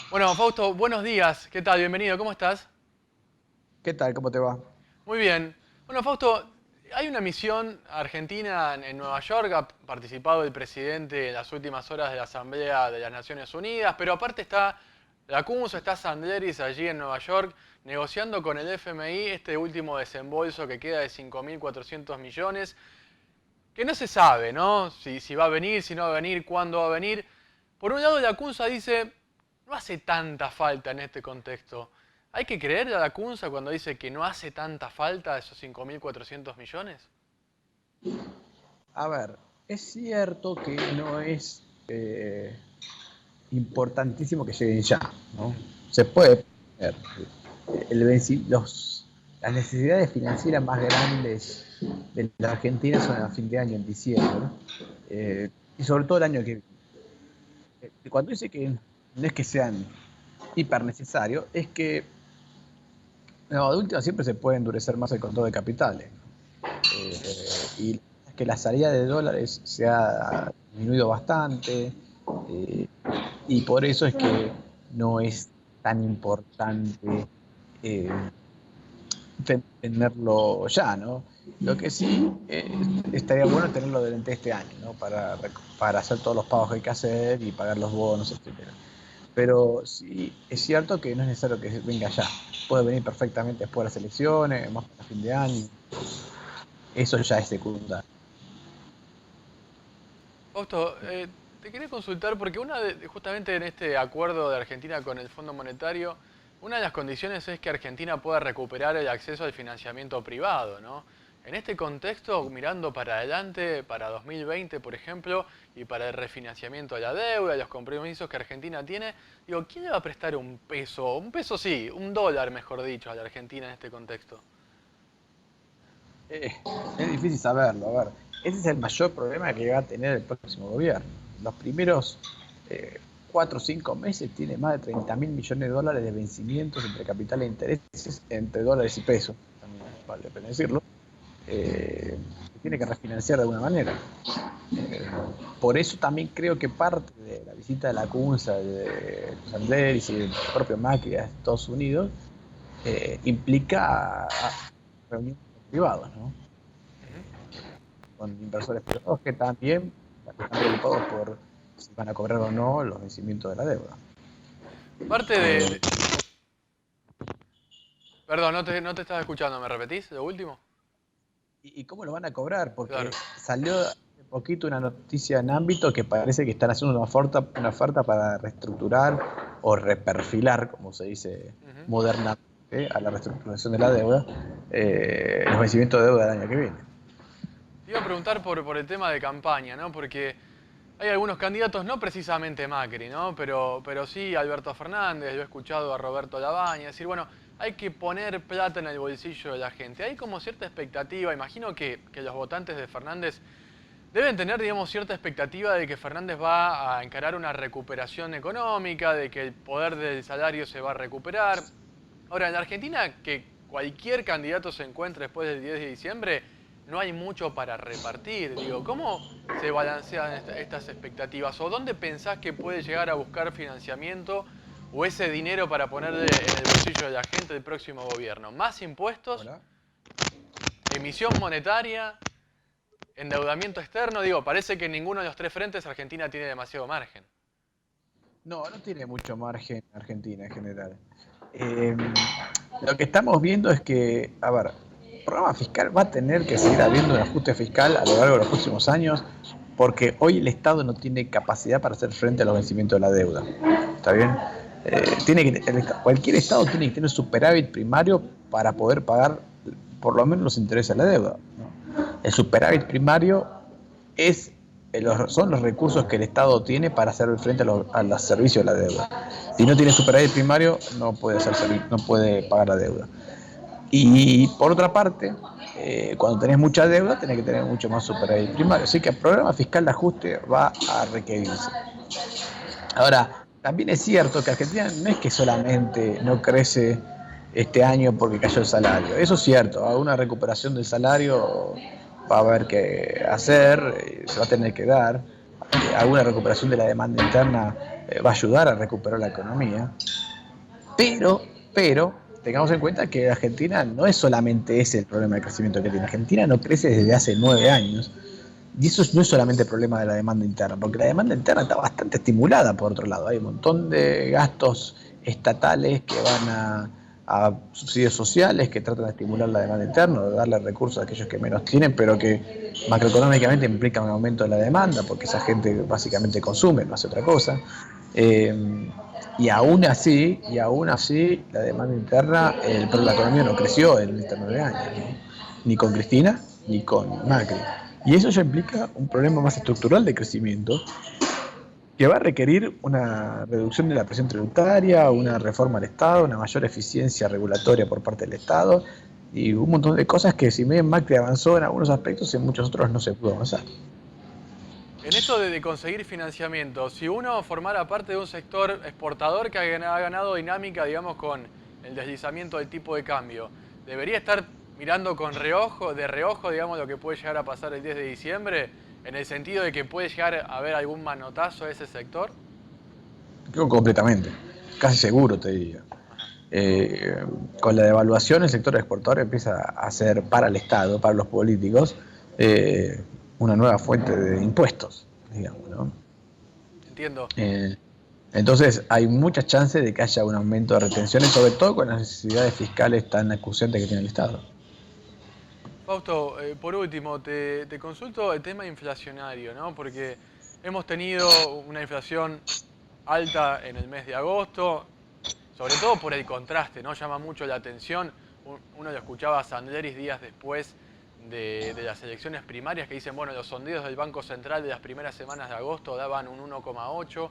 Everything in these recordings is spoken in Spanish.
Bueno, Fausto, buenos días. ¿Qué tal? Bienvenido. ¿Cómo estás? ¿Qué tal? ¿Cómo te va? Muy bien. Bueno, Fausto, hay una misión argentina en Nueva York. Ha participado el presidente en las últimas horas de la Asamblea de las Naciones Unidas, pero aparte está la CUNSO, está Sandleris allí en Nueva York negociando con el FMI este último desembolso que queda de 5.400 millones, que no se sabe, ¿no? Si va a venir, si no va a venir, cuándo va a venir. Por un lado, la CUNSA dice, no hace tanta falta en este contexto. ¿Hay que creerle a la CUNSA cuando dice que no hace tanta falta esos 5.400 millones? A ver, es cierto que no es importantísimo que lleguen ya, ¿no? Se puede ver. Las necesidades financieras más grandes de la Argentina son a fin de año, en diciembre, ¿no? Y sobre todo el año que viene. Cuando dice que no es que sean hiper necesarios, es que no, de última siempre se puede endurecer más el control de capitales. Y que la salida de dólares se ha disminuido bastante, eh, y por eso es que no es tan importante eh, tenerlo ya, ¿no? Lo que sí estaría bueno tenerlo durante este año, ¿no? Para hacer todos los pagos que hay que hacer y pagar los bonos, etcétera. Pero sí es cierto que no es necesario que venga ya. Puede venir perfectamente después de las elecciones, más para fin de año. Eso ya es secundario. Fausto, te quería consultar porque justamente en este acuerdo de Argentina con el Fondo Monetario, una de las condiciones es que Argentina pueda recuperar el acceso al financiamiento privado, ¿no? En este contexto, mirando para adelante, para 2020, por ejemplo, y para el refinanciamiento de la deuda, los compromisos que Argentina tiene, digo, ¿quién le va a prestar un peso? Un peso sí, un dólar, mejor dicho, a la Argentina en este contexto. Eh, es difícil saberlo. A ver, ese es el mayor problema que va a tener el próximo gobierno. Los primeros 4 o 5 meses tiene más de 30.000 millones de dólares de vencimientos entre capital e intereses, entre dólares y pesos, también vale la pena decirlo. Tiene que refinanciar de alguna manera. Eh, por eso también creo que parte de la visita de la CUNSA, de los Andrés y el propio Macri a Estados Unidos implica reuniones privadas, ¿no? Ujú. Con inversores privados que también están preocupados por si van a cobrar o no los vencimientos de la deuda. Parte Eh, Perdón, no te estaba escuchando, ¿me repetís lo último? ¿Y cómo lo van a cobrar? Porque Claro. salió hace poquito una noticia en ámbito que parece que están haciendo una oferta para reestructurar o reperfilar, como se dice Ujú. modernamente, a la reestructuración de la deuda, los vencimientos de deuda del año que viene. Te iba a preguntar por el tema de campaña, ¿no? Porque hay algunos candidatos, no precisamente Macri, ¿no? Pero sí Alberto Fernández, yo he escuchado a Roberto Labaña decir, bueno, hay que poner plata en el bolsillo de la gente. Hay como cierta expectativa, imagino que los votantes de Fernández deben tener, digamos, cierta expectativa de que Fernández va a encarar una recuperación económica, de que el poder del salario se va a recuperar. Ahora, en la Argentina, que cualquier candidato se encuentre después del 10 de diciembre, no hay mucho para repartir. Digo, ¿cómo se balancean estas expectativas? ¿O dónde pensás que puede llegar a buscar financiamiento o ese dinero para ponerle en el bolsillo de la gente el próximo gobierno? ¿Más impuestos? Hola. ¿Emisión monetaria? ¿Endeudamiento externo? Digo, parece que en ninguno de los tres frentes Argentina tiene demasiado margen. No, no tiene mucho margen Argentina en general. Eh, lo que estamos viendo es que, a ver, el programa fiscal va a tener que seguir habiendo un ajuste fiscal a lo largo de los próximos años, porque hoy el Estado no tiene capacidad para hacer frente a los vencimientos de la deuda. ¿Está bien? Cualquier Estado tiene que tener superávit primario para poder pagar por lo menos los intereses de la deuda, ¿no? El superávit primario es son los recursos que el Estado tiene para hacer frente a los servicios de la deuda. Si no tiene superávit primario, no puede pagar la deuda. Y por otra parte, cuando tenés mucha deuda, tenés que tener mucho más superávit primario. Así que el programa fiscal de ajuste va a requerirse. Ahora, también es cierto que Argentina no es que solamente no crece este año porque cayó el salario. Eso es cierto, alguna recuperación del salario va a haber que hacer, se va a tener que dar. Alguna recuperación de la demanda interna va a ayudar a recuperar la economía, pero tengamos en cuenta que Argentina no es solamente ese el problema de crecimiento que tiene. Argentina no crece desde hace 9 años. Y eso no es solamente el problema de la demanda interna, porque la demanda interna está bastante estimulada por otro lado. Hay un montón de gastos estatales que van a subsidios sociales que tratan de estimular la demanda interna, de darle recursos a aquellos que menos tienen, pero que macroeconómicamente implican un aumento de la demanda, porque esa gente básicamente consume, no hace otra cosa. Y aún así, la demanda interna, la economía no creció en estos 9 años, ¿no? Ni con Cristina ni con Macri. Y eso ya implica un problema más estructural de crecimiento que va a requerir una reducción de la presión tributaria, una reforma al Estado, una mayor eficiencia regulatoria por parte del Estado y un montón de cosas que si bien Macri avanzó en algunos aspectos, en muchos otros no se pudo avanzar. En esto de conseguir financiamiento, si uno formara parte de un sector exportador que ha ganado dinámica, digamos, con el deslizamiento del tipo de cambio, ¿debería estar mirando de reojo, digamos, lo que puede llegar a pasar el 10 de diciembre? En el sentido de que puede llegar a haber algún manotazo a ese sector. Creo completamente, casi seguro te diría. Con la devaluación el sector exportador empieza a ser para el Estado, para los políticos, una nueva fuente de impuestos, digamos, ¿no? Entiendo. Entonces hay muchas chances de que haya un aumento de retenciones, sobre todo con las necesidades fiscales tan acuciantes que tiene el Estado. Fausto, por último, te consulto el tema inflacionario, ¿no? Porque hemos tenido una inflación alta en el mes de agosto, sobre todo por el contraste, ¿no? Llama mucho la atención. Uno lo escuchaba a Sandleris días después de las elecciones primarias que dicen, bueno, los sondeos del Banco Central de las primeras semanas de agosto daban un 1,8.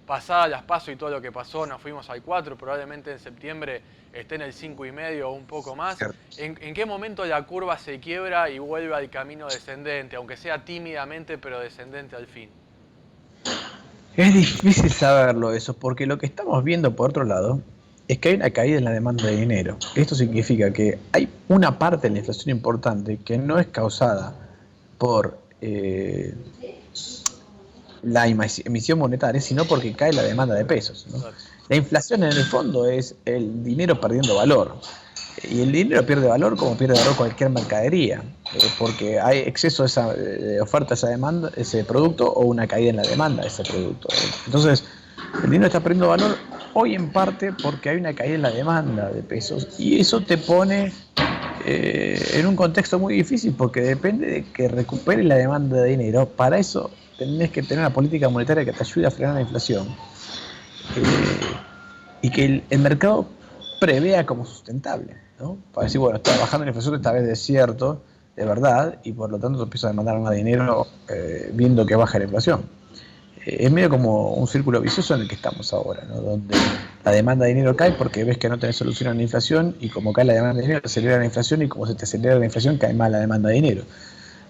Pasadas las PASO y todo lo que pasó, nos fuimos al 4, probablemente en septiembre esté en el 5,5 o un poco más. ¿En qué momento la curva se quiebra y vuelve al camino descendente, aunque sea tímidamente, pero descendente al fin? Es difícil saberlo eso, porque lo que estamos viendo por otro lado es que hay una caída en la demanda de dinero. Esto significa que hay una parte de la inflación importante que no es causada por la emisión monetaria, sino porque cae la demanda de pesos, ¿no? La inflación en el fondo es el dinero perdiendo valor. Y el dinero pierde valor como pierde valor cualquier mercadería, porque hay exceso de oferta a esa demanda, ese producto, o una caída en la demanda de ese producto. Entonces, el dinero está perdiendo valor hoy en parte porque hay una caída en la demanda de pesos, y eso te pone en un contexto muy difícil, porque depende de que recupere la demanda de dinero. Para eso tenés que tener una política monetaria que te ayude a frenar la inflación, y que el mercado prevea como sustentable, ¿no? Para decir, bueno, está bajando la inflación, esta vez es cierto, de verdad, y por lo tanto te empieza a demandar más dinero viendo que baja la inflación. Es medio como un círculo vicioso en el que estamos ahora, ¿no? Donde la demanda de dinero cae porque ves que no tenés solución a la inflación, y como cae la demanda de dinero, te acelera la inflación, y como se te acelera la inflación, cae más la demanda de dinero.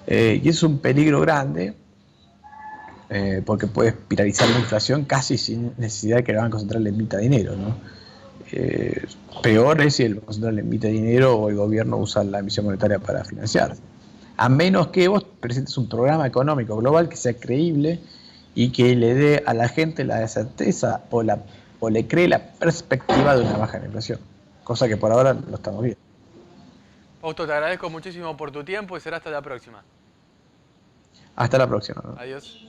Y es un peligro grande, porque puedes viralizar la inflación casi sin necesidad de que el Banco Central le emita dinero, ¿no? Peor es si el Banco Central le emite dinero o el gobierno usa la emisión monetaria para financiarse. A menos que vos presentes un programa económico global que sea creíble y que le dé a la gente la certeza o le cree la perspectiva de una baja en la inflación. Cosa que por ahora lo estamos viendo. Fausto, te agradezco muchísimo por tu tiempo y será hasta la próxima. Hasta la próxima, ¿no? Adiós.